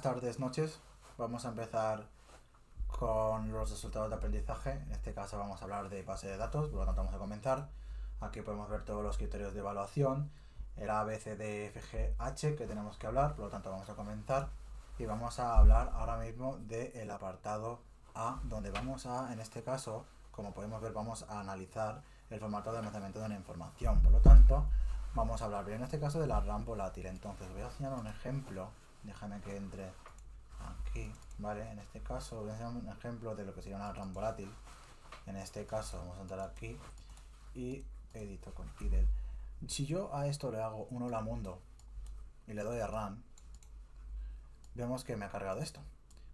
Tardes, noches. Vamos a empezar con los resultados de aprendizaje. En este caso vamos a hablar de base de datos, por lo tanto vamos a comenzar. Aquí podemos ver todos los criterios de evaluación, el A, B, C, D, F, G, H que tenemos que hablar, por lo tanto vamos a comenzar y vamos a hablar ahora mismo del apartado A, donde vamos a, en este caso, como podemos ver, vamos a analizar el formato de almacenamiento de una información. Por lo tanto, vamos a hablar en este caso de la RAM volátil. Entonces voy a enseñar un ejemplo. Déjame que entre aquí, ¿vale? En este caso voy a enseñar un ejemplo de lo que sería una RAM volátil. En este caso vamos a entrar aquí y edito con IDLE. Si yo a esto le hago un hola mundo y le doy a RAM, vemos que me ha cargado esto.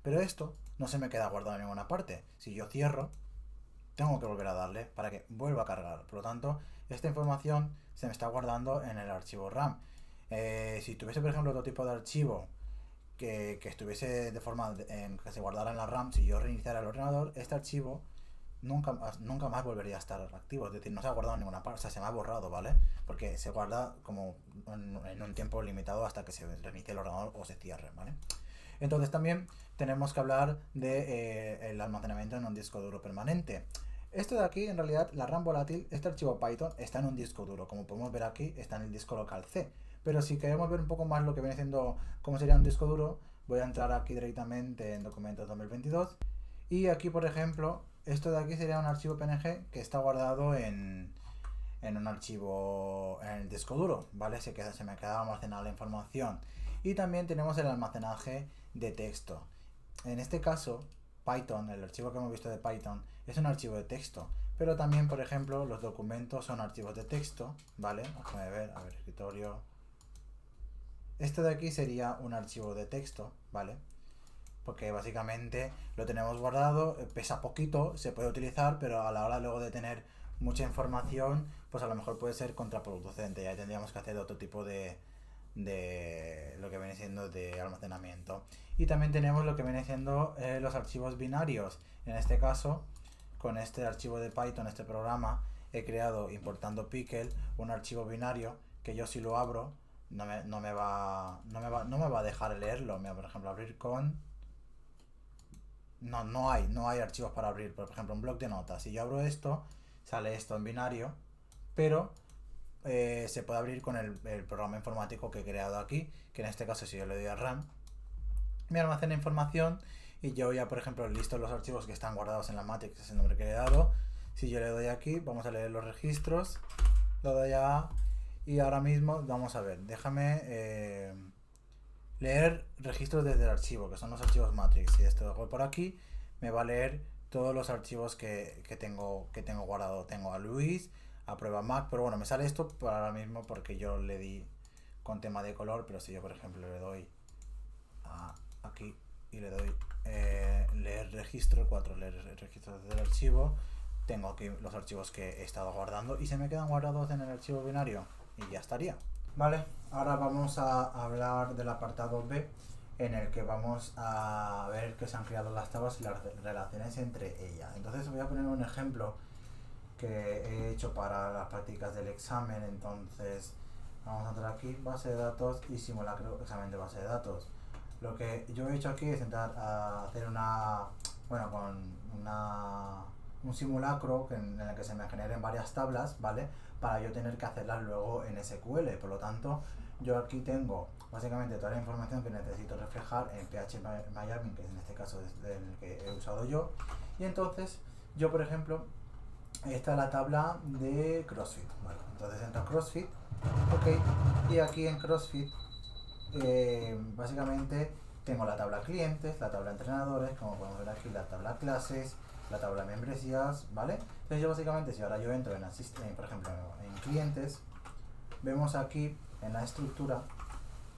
Pero esto no se me queda guardado en ninguna parte. Si yo cierro, tengo que volver a darle para que vuelva a cargar. Por lo tanto, esta información se me está guardando en el archivo RAM. Si tuviese, por ejemplo, otro tipo de archivo que estuviese de forma que se guardara en la RAM, si yo reiniciara el ordenador, este archivo nunca más volvería a estar activo. Es decir, no se ha guardado en ninguna parte, o sea, se me ha borrado, ¿vale? Porque se guarda como en un tiempo limitado hasta que se reinicie el ordenador o se cierre, ¿vale? Entonces también tenemos que hablar de el almacenamiento en un disco duro permanente. Esto de aquí, en realidad, la RAM volátil, este archivo Python está en un disco duro. Como podemos ver aquí, está en el disco local C. Pero si queremos ver un poco más lo que viene siendo cómo sería un disco duro, voy a entrar aquí directamente en documentos 2022. Y aquí, por ejemplo, esto de aquí sería un archivo PNG que está guardado en un archivo en el disco duro, ¿vale? Se me queda almacenada la información. Y también tenemos el almacenaje de texto. En este caso, Python, el archivo que hemos visto de Python, es un archivo de texto. Pero también, por ejemplo, los documentos son archivos de texto, ¿vale? Déjame ver, a ver, escritorio. Esto de aquí sería un archivo de texto, ¿vale? Porque básicamente lo tenemos guardado, pesa poquito, se puede utilizar, pero a la hora luego de tener mucha información, pues a lo mejor puede ser contraproducente. Ya tendríamos que hacer otro tipo de lo que viene siendo de almacenamiento. Y también tenemos lo que viene siendo los archivos binarios. En este caso, con este archivo de Python, este programa, he creado, importando Pickle, un archivo binario que yo si lo abro no me va a dejar leerlo. Por ejemplo, abrir con... No hay archivos para abrir. Por ejemplo, un bloc de notas. Si yo abro esto, sale esto en binario, pero se puede abrir con el programa informático que he creado aquí, que en este caso si yo le doy a RAM, me almacena información y yo ya, por ejemplo, listo los archivos que están guardados en la matrix, es el nombre que le he dado. Si yo le doy aquí, vamos a leer los registros, lo doy a... Y ahora mismo, vamos a ver, déjame leer registros desde el archivo, que son los archivos matrix. Si esto lo hago por aquí, me va a leer todos los archivos que tengo guardado. Tengo a Luis, a prueba Mac, pero bueno, me sale esto por ahora mismo porque yo le di con tema de color, pero si yo por ejemplo le doy aquí y le doy leer registro 4, leer registro desde el archivo, tengo aquí los archivos que he estado guardando y se me quedan guardados en el archivo binario y ya estaría. Vale, ahora vamos a hablar del apartado B, en el que vamos a ver que se han creado las tablas y las relaciones entre ellas. Entonces voy a poner un ejemplo que he hecho para las prácticas del examen. Entonces vamos a entrar aquí, base de datos y simulacro, examen de base de datos. Lo que yo he hecho aquí es entrar a hacer un simulacro en el que se me generen varias tablas, ¿vale? Para yo tener que hacerlas luego en SQL. Por lo tanto, yo aquí tengo básicamente toda la información que necesito reflejar en PHP-MyAdmin, que en este caso es el que he usado yo. Y entonces, yo por ejemplo, esta es la tabla de CrossFit, ¿vale? Entonces entro a CrossFit, ok, y aquí en CrossFit básicamente tengo la tabla clientes, la tabla entrenadores, como podemos ver aquí, la tabla clases, la tabla membresías, ¿vale? Entonces yo básicamente, si ahora yo entro por ejemplo en clientes, vemos aquí en la estructura,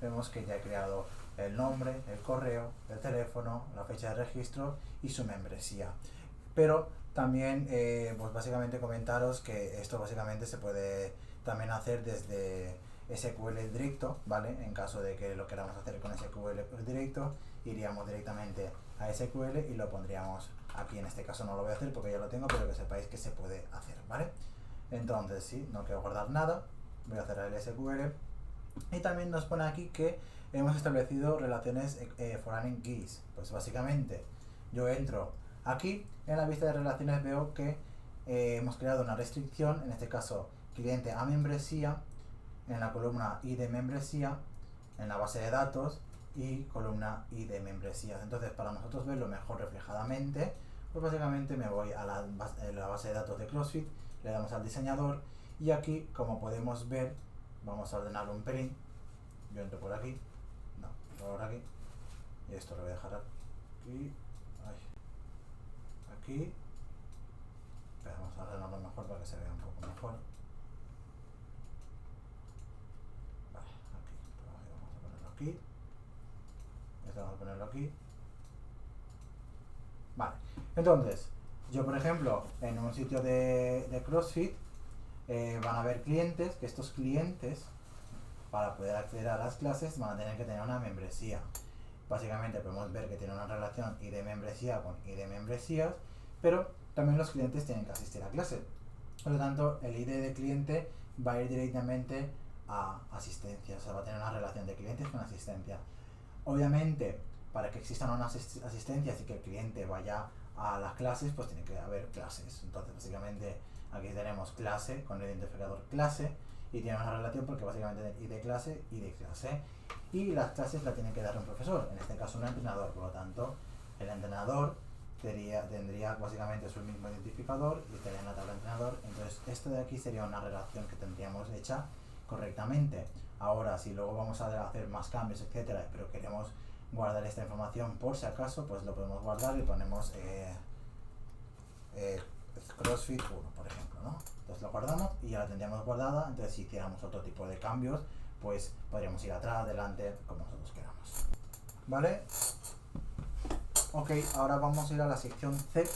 vemos que ya he creado el nombre, el correo, el teléfono, la fecha de registro y su membresía. Pero también, pues básicamente comentaros que esto básicamente se puede también hacer desde SQL directo, ¿vale? En caso de que lo queramos hacer con SQL directo, iríamos directamente a SQL y lo pondríamos aquí. En este caso no lo voy a hacer porque ya lo tengo, pero que sepáis que se puede hacer, ¿vale? Entonces, sí, no quiero guardar nada, voy a hacer el SQL. Y también nos pone aquí que hemos establecido relaciones foreign keys. Pues básicamente yo entro aquí, en la vista de relaciones veo que hemos creado una restricción, en este caso cliente a membresía, en la columna ID de membresía, en la base de datos y columna ID de membresías. Entonces, para nosotros verlo mejor reflejadamente, pues básicamente me voy a la base de datos de CrossFit, le damos al diseñador y aquí, como podemos ver, vamos a ordenarlo un pelín. Yo entro por aquí, no, por aquí, y esto lo voy a dejar aquí, aquí. Pero vamos a ordenarlo mejor para que se vea un poco mejor. Vale, aquí, vamos a ponerlo aquí. Esto vamos a ponerlo aquí. Vale, entonces, yo por ejemplo, en un sitio de CrossFit, van a haber clientes, que estos clientes, para poder acceder a las clases, van a tener que tener una membresía. Básicamente podemos ver que tiene una relación ID membresía con ID membresías, pero también los clientes tienen que asistir a clase. Por lo tanto, el ID de cliente va a ir directamente a asistencia, o sea, va a tener una relación de clientes con asistencia. Obviamente, para que existan unas asistencias y que el cliente vaya a las clases, pues tiene que haber clases. Entonces, básicamente, aquí tenemos clase con el identificador clase y tiene una relación porque básicamente ID clase y de clase. Y las clases las tiene que dar un profesor, en este caso un entrenador. Por lo tanto, el entrenador tendría básicamente su mismo identificador y estaría en la tabla entrenador. Entonces, esto de aquí sería una relación que tendríamos hecha correctamente. Ahora, si luego vamos a hacer más cambios, etcétera, pero queremos guardar esta información por si acaso, pues lo podemos guardar y ponemos CrossFit 1, por ejemplo, ¿no? Entonces lo guardamos y ya la tendríamos guardada. Entonces, si hiciéramos otro tipo de cambios, pues podríamos ir atrás, adelante, como nosotros queramos. ¿Vale? Ok, ahora vamos a ir a la sección C,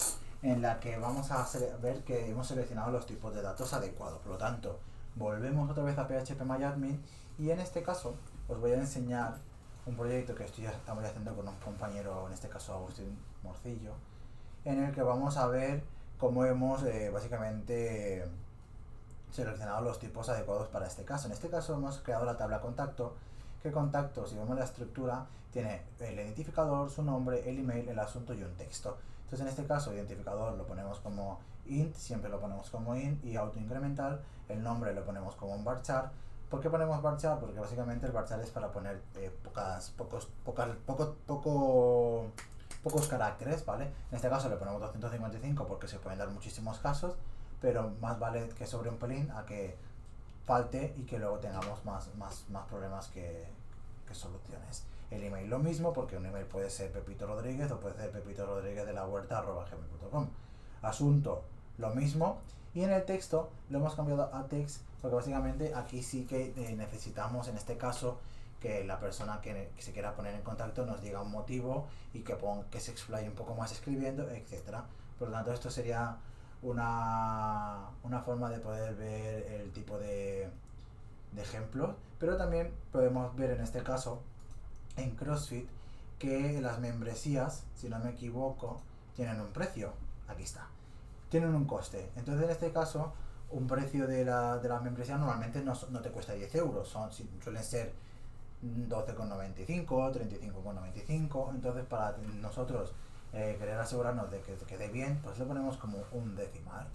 en la que vamos a ver que hemos seleccionado los tipos de datos adecuados. Por lo tanto, volvemos otra vez a PHPMyAdmin y en este caso os voy a enseñar un proyecto que estamos haciendo con un compañero, en este caso Agustín Morcillo, en el que vamos a ver cómo hemos básicamente seleccionado los tipos adecuados para este caso. En este caso hemos creado la tabla contacto, que contacto, si vemos la estructura, tiene el identificador, su nombre, el email, el asunto y un texto. Entonces, en este caso, identificador lo ponemos como int, siempre lo ponemos como int, y autoincremental, el nombre lo ponemos como un varchar. ¿Por qué ponemos varchar? Porque básicamente el varchar es para poner pocos caracteres, ¿vale? En este caso le ponemos 255 porque se pueden dar muchísimos casos, pero más vale que sobre un pelín a que falte y que luego tengamos más problemas que soluciones. El email lo mismo, porque un email puede ser Pepito Rodríguez o puede ser Pepito Rodríguez de la huerta@gmail.com. Asunto, lo mismo. Y en el texto lo hemos cambiado a text, porque básicamente aquí sí que necesitamos, en este caso, que la persona que se quiera poner en contacto nos diga un motivo y que se explaye un poco más escribiendo, etcétera. Por lo tanto, esto sería una forma de poder ver el tipo de ejemplos, pero también podemos ver en este caso en CrossFit que las membresías, si no me equivoco, tienen un precio. Aquí está, tienen un coste. Entonces, en este caso, un precio de la membresía normalmente no te cuesta 10 euros, suelen ser 12,95, 35,95. Entonces, para nosotros querer asegurarnos de que quede bien, pues le ponemos como un decimal.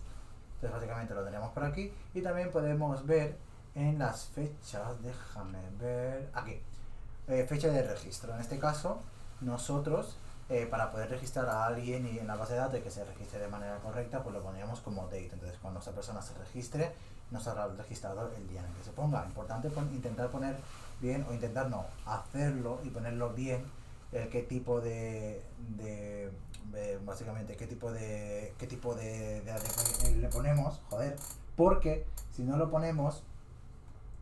Entonces, básicamente lo tenemos por aquí. Y también podemos ver en las fechas, déjame ver, aquí, fecha de registro. En este caso, nosotros, para poder registrar a alguien y en la base de datos y que se registre de manera correcta, pues lo pondríamos como date. Entonces, cuando esa persona se registre, nos habrá registrado el día en el que se ponga. Importante intentar poner bien, o intentar no, hacerlo y ponerlo bien, qué tipo básicamente qué tipo de le ponemos, joder, porque si no lo ponemos,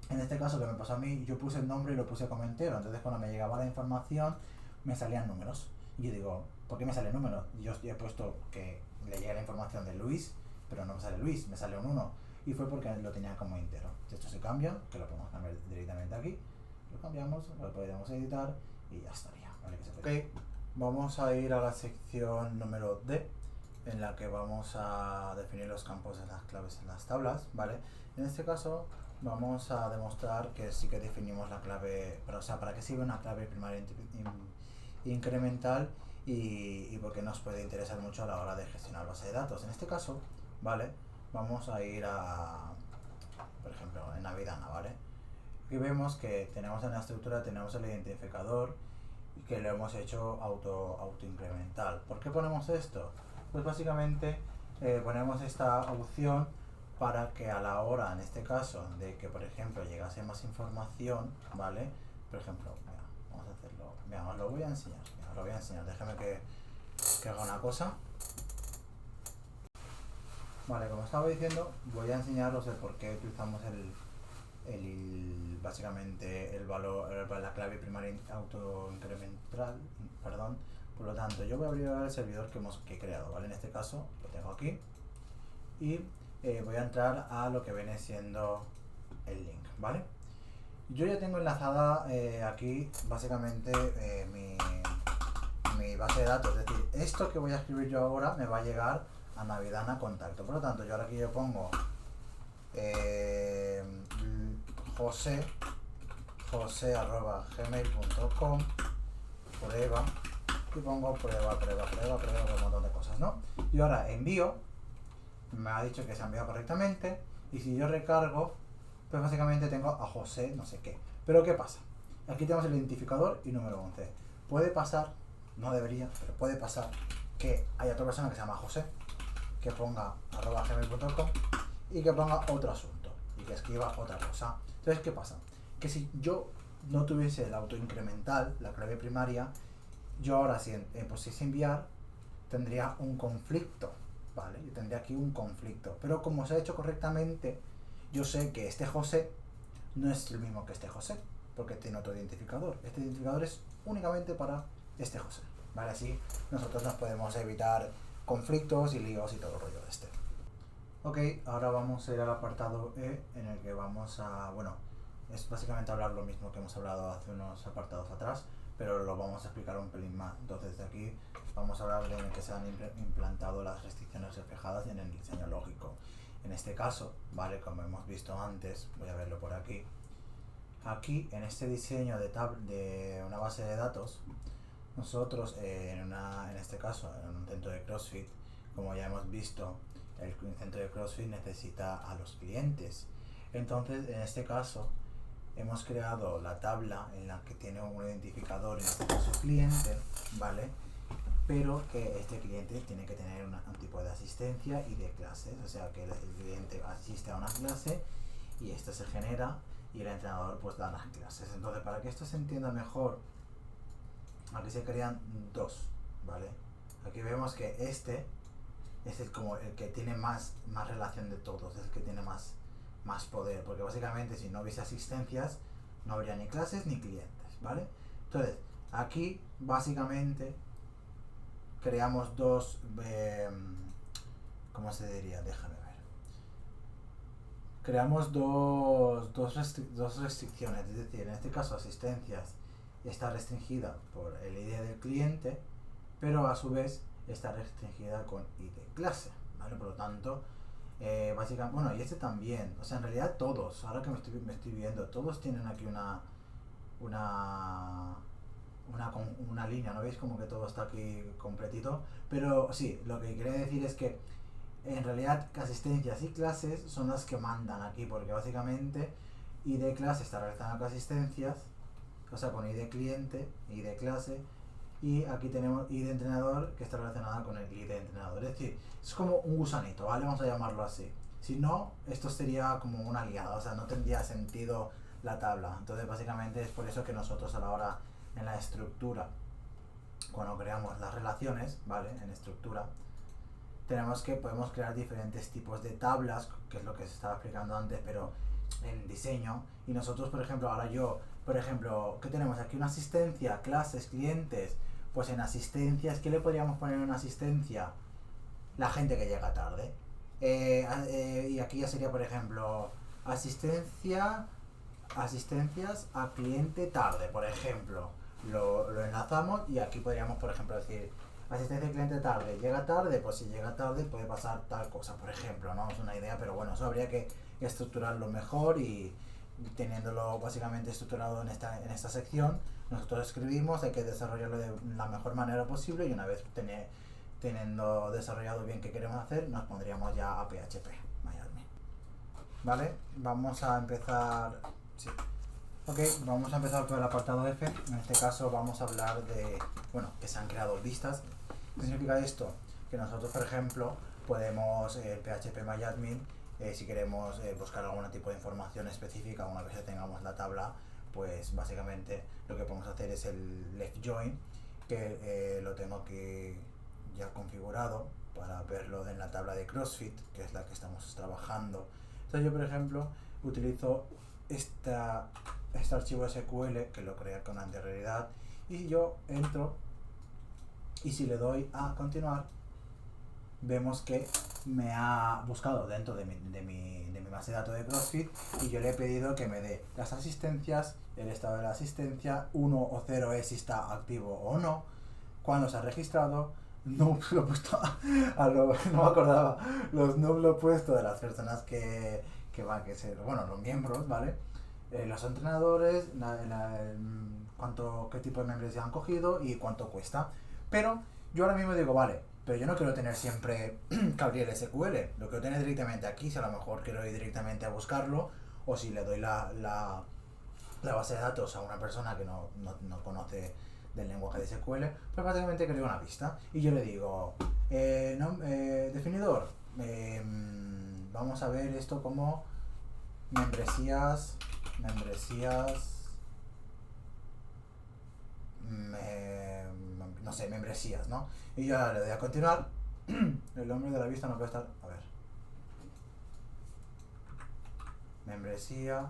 en este caso que me pasó a mí, yo puse el nombre y lo puse como entero, entonces cuando me llegaba la información me salían números y yo digo, ¿por qué me sale número? Yo he puesto que le llega la información de Luis, pero no me sale Luis, me sale un 1 y fue porque lo tenía como entero. Si esto se cambia, que lo podemos cambiar directamente aquí, lo cambiamos, lo podemos editar y ya estaría, ¿vale? Ok, vamos a ir a la sección número D, en la que vamos a definir los campos de las claves en las tablas, ¿vale? En este caso vamos a demostrar que sí que definimos la clave, pero, o sea, para qué sirve una clave primaria incremental y por qué nos puede interesar mucho a la hora de gestionar base de datos. En este caso, ¿vale? Vamos a ir a, por ejemplo, en Navidana, ¿vale? Aquí vemos que tenemos en la estructura, tenemos el identificador y que lo hemos hecho auto incremental. ¿Por qué ponemos esto? Pues básicamente ponemos esta opción para que a la hora, en este caso, de que por ejemplo llegase más información, ¿vale? Por ejemplo, mira, vamos a hacerlo, mira, os lo voy a enseñar, mira, os lo voy a enseñar, déjame que haga una cosa. Vale, como estaba diciendo, voy a enseñaros el por qué utilizamos básicamente el valor, la clave primaria autoincremental, perdón. Por lo tanto, yo voy a abrir el servidor que he creado, ¿vale? En este caso lo tengo aquí y voy a entrar a lo que viene siendo el link, ¿vale? Yo ya tengo enlazada aquí básicamente mi base de datos, es decir, esto que voy a escribir yo ahora me va a llegar a Navidana contacto. Por lo tanto, yo ahora aquí yo pongo jose@gmail.com prueba y pongo prueba, un montón de cosas, ¿no? Y ahora envío, me ha dicho que se ha enviado correctamente y si yo recargo, pues básicamente tengo a José no sé qué. Pero ¿qué pasa? Aquí tenemos el identificador y número 11. Puede pasar, no debería, pero puede pasar que haya otra persona que se llama José, que ponga @gmail.com y que ponga otro asunto y que escriba otra cosa. Entonces, ¿qué pasa? Que si yo no tuviese el autoincremental, la clave primaria, yo ahora si pusiese enviar, tendría un conflicto, ¿vale? Yo tendría aquí un conflicto. Pero como se ha hecho correctamente, yo sé que este José no es el mismo que este José, porque tiene otro identificador. Este identificador es únicamente para este José, ¿vale? Así nosotros nos podemos evitar conflictos y líos y todo el rollo de este. Ok, ahora vamos a ir al apartado E, en el que vamos a, bueno, es básicamente hablar lo mismo que hemos hablado hace unos apartados atrás, pero lo vamos a explicar un pelín más. Entonces de aquí vamos a hablar de que se han implantado las restricciones reflejadas en el diseño lógico. En este caso, vale, como hemos visto antes, voy a verlo por aquí. Aquí, en este diseño de una base de datos, nosotros en este caso, en un centro de CrossFit, como ya hemos visto, el centro de CrossFit necesita a los clientes. Entonces, en este caso, hemos creado la tabla en la que tiene un identificador, en este caso cliente, ¿vale? Pero que este cliente tiene que tener un tipo de asistencia y de clases, o sea que el cliente asiste a una clase y esto se genera y el entrenador pues da las clases. Entonces, para que esto se entienda mejor, aquí se crean dos, ¿vale? Aquí vemos que este es como el que tiene más relación de todos, es el que tiene más poder, porque básicamente si no hubiese asistencias no habría ni clases ni clientes, ¿vale? Entonces, aquí básicamente creamos dos, ¿cómo se diría? Déjame ver. Creamos dos restricciones, es decir, en este caso asistencias está restringida por el ID del cliente, pero a su vez está restringida con ID clase, ¿vale? Por lo tanto, básicamente, bueno, y este también, o sea, en realidad todos, ahora que me estoy viendo, todos tienen aquí una línea, ¿no veis? Como que todo está aquí completito, pero sí, lo que quería decir es que en realidad asistencias y clases son las que mandan aquí, porque básicamente ID clase está relacionado con asistencias, o sea, con ID cliente, ID clase, y aquí tenemos ID entrenador que está relacionada con el ID entrenador. Es decir, es como un gusanito, ¿vale? Vamos a llamarlo así. Si no, esto sería como una liada, o sea, no tendría sentido la tabla. Entonces, básicamente es por eso que nosotros a la hora en la estructura, cuando creamos las relaciones, ¿vale? En estructura, podemos crear diferentes tipos de tablas, que es lo que se estaba explicando antes, pero en diseño. Y nosotros, por ejemplo, ahora yo, por ejemplo, ¿qué tenemos aquí? Una asistencia, clases, clientes. Pues en asistencias, ¿qué le podríamos poner en asistencia? La gente que llega tarde. Y aquí ya sería, por ejemplo, asistencias a cliente tarde, por ejemplo. Lo enlazamos y aquí podríamos, por ejemplo, decir asistencia al cliente tarde. ¿Llega tarde? Pues si llega tarde puede pasar tal cosa, por ejemplo, ¿no? Es una idea, pero bueno, eso habría que estructurarlo mejor y teniéndolo básicamente estructurado en esta sección, nosotros escribimos, hay que desarrollarlo de la mejor manera posible y una vez teniendo desarrollado bien qué queremos hacer, nos pondríamos ya a PHP MyAdmin. Vale, vamos a empezar. Sí. Ok, vamos a empezar por el apartado F. En este caso vamos a hablar de, bueno, que se han creado vistas. ¿Qué significa esto? Que nosotros, por ejemplo, podemos PHP MyAdmin, si queremos buscar algún tipo de información específica, una vez que tengamos la tabla, pues básicamente lo que podemos hacer es el left join, que lo tengo aquí ya configurado para verlo en la tabla de CrossFit, que es la que estamos trabajando. Entonces yo, por ejemplo, utilizo este archivo SQL que lo creé con anterioridad y yo entro y si le doy a continuar vemos que me ha buscado dentro de mi base de datos de CrossFit y yo le he pedido que me dé las asistencias, el estado de la asistencia, 1 o 0 es si está activo o no, cuándo se ha registrado, no lo he puesto no me acordaba, los no lo he puesto de las personas que van que ser, bueno, los miembros, ¿vale? Los entrenadores, qué tipo de membresía han cogido y cuánto cuesta. Pero yo ahora mismo digo, vale, pero yo no quiero tener siempre que abrir el SQL, lo quiero tener directamente aquí, si a lo mejor quiero ir directamente a buscarlo, o si le doy la base de datos a una persona que no conoce del lenguaje de SQL, pues básicamente creo una vista y yo le digo, definidor, vamos a ver esto como membresías, no sé, membresías, ¿no? Y yo ahora le doy a continuar. El nombre de la vista no puede estar, a ver, membresía,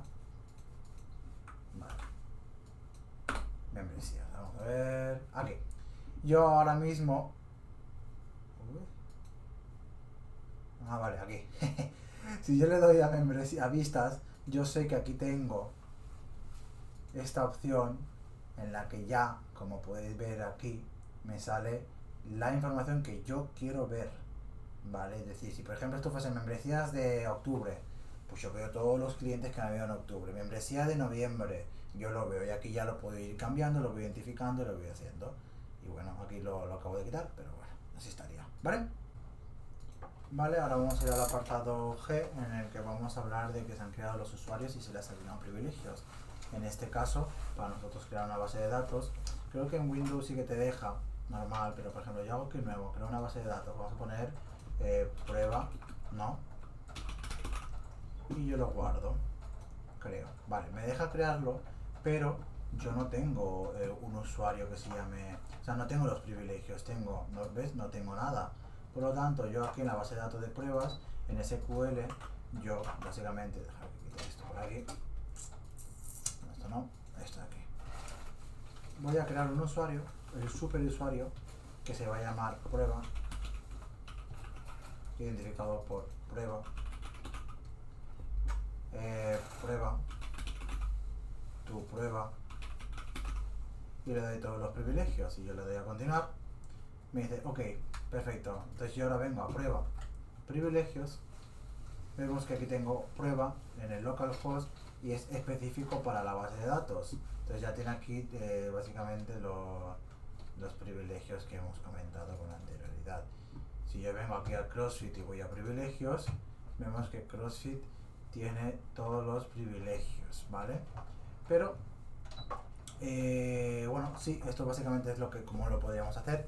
vale, membresías, vamos a ver, aquí. Yo ahora mismo, vale, aquí. Si yo le doy a membresía, a vistas, yo sé que aquí tengo esta opción en la que ya, como podéis ver aquí, me sale la información que yo quiero ver, ¿vale? Es decir, si por ejemplo esto fuese membresías de octubre, pues yo veo todos los clientes que han habido en octubre. Membresía de noviembre, yo lo veo y aquí ya lo puedo ir cambiando, lo voy identificando y lo voy haciendo. Y bueno, aquí lo acabo de quitar, pero bueno, así estaría, ¿vale? Vale, ahora vamos a ir al apartado G, en el que vamos a hablar de que se han creado los usuarios y se les asignan privilegios. En este caso, para nosotros crear una base de datos, creo que en Windows sí que te deja normal, pero por ejemplo yo hago que nuevo, creo una base de datos, vamos a poner prueba, no, y yo lo guardo, creo. Vale, me deja crearlo, pero yo no tengo un usuario que se llame, o sea, no tengo los privilegios, tengo, ¿no ves? No tengo nada. Por lo tanto, yo aquí en la base de datos de pruebas, en SQL, yo básicamente, dejar que quite esto por aquí, esto no, esto de aquí. Voy a crear un usuario, el superusuario, que se va a llamar prueba, identificado por prueba, prueba, tu prueba, y le doy todos los privilegios, y yo le doy a continuar, me dice, ok, perfecto, entonces yo ahora vengo a prueba, privilegios, vemos que aquí tengo prueba en el localhost y es específico para la base de datos, entonces ya tiene aquí básicamente los privilegios que hemos comentado con anterioridad. Si yo vengo aquí a CrossFit y voy a privilegios, vemos que CrossFit tiene todos los privilegios, ¿vale? Pero bueno, sí, esto básicamente es cómo lo podríamos hacer.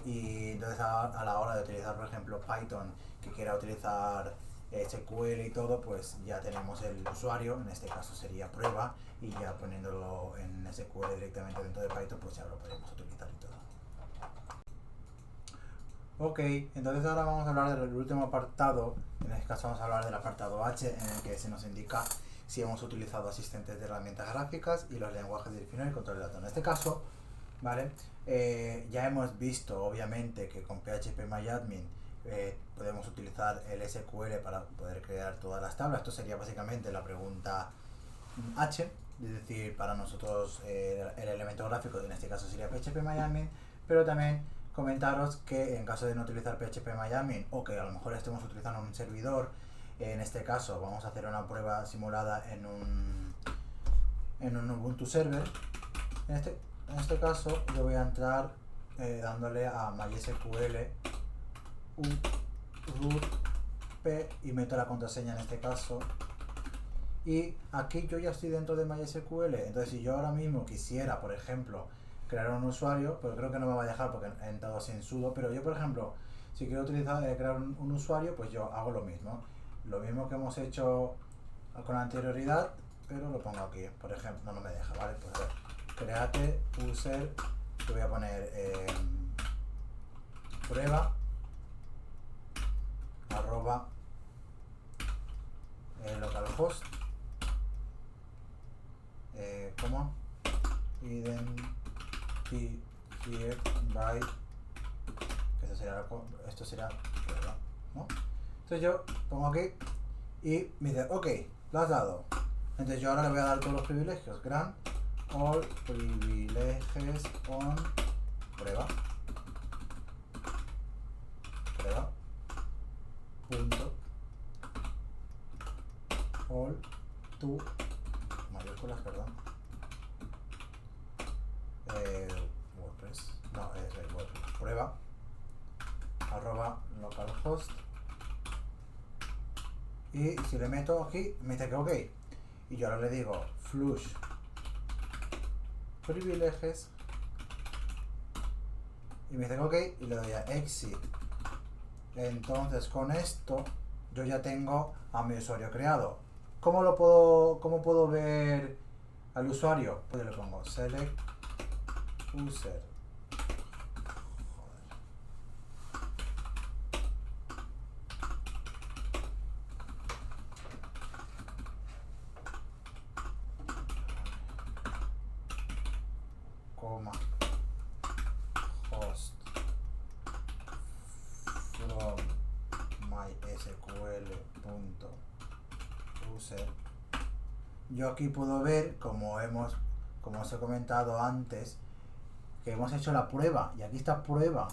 Y entonces a la hora de utilizar, por ejemplo, Python, que quiera utilizar SQL y todo, pues ya tenemos el usuario, en este caso sería prueba, y ya poniéndolo en SQL directamente dentro de Python, pues ya lo podemos utilizar y todo. Ok, entonces ahora vamos a hablar del último apartado, en este caso vamos a hablar del apartado H, en el que se nos indica si hemos utilizado asistentes de herramientas gráficas y los lenguajes de definición y control de datos. En este caso, ¿vale? Ya hemos visto obviamente que con PHP MyAdmin podemos utilizar el SQL para poder crear todas las tablas. Esto sería básicamente la pregunta H, es decir, para nosotros el elemento gráfico en este caso sería PHP MyAdmin, pero también comentaros que en caso de no utilizar PHP MyAdmin o que a lo mejor estemos utilizando un servidor En este caso vamos a hacer una prueba simulada en un Ubuntu server. En este caso yo voy a entrar dándole a MySQL root p y meto la contraseña en este caso. Y aquí yo ya estoy dentro de MySQL, entonces si yo ahora mismo quisiera, por ejemplo, crear un usuario, pero creo que no me va a dejar porque he entrado sin sudo, pero yo, por ejemplo, si quiero crear un usuario, pues yo hago lo mismo que hemos hecho con anterioridad, pero lo pongo aquí, por ejemplo. No me deja, ¿vale? Pues a ver, create user, que voy a poner prueba arroba localhost ¿cómo? Identified by, que esto sería prueba, ¿no? Entonces yo pongo aquí y me dice, ok, lo has dado. Entonces yo ahora le voy a dar todos los privilegios. Grant all privileges on prueba punto all to mayúsculas, perdón, WordPress, no, es WordPress, prueba arroba localhost. Y si le meto aquí, me dice que ok. Y yo ahora le digo flush privileges y me dice que ok y le doy a exit. Entonces con esto yo ya tengo a mi usuario creado. ¿Cómo puedo ver al usuario? Pues yo le pongo select user, coma host from mysql.user. Yo aquí puedo ver, como os he comentado antes, que hemos hecho la prueba, y aquí está prueba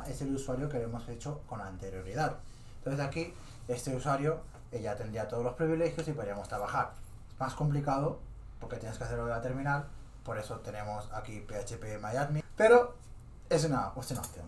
es el usuario que hemos hecho con anterioridad. Entonces aquí este usuario ya tendría todos los privilegios y podríamos trabajar. Es más complicado porque tienes que hacerlo de la terminal, por eso tenemos aquí PHP MyAdmin, pero es una opción.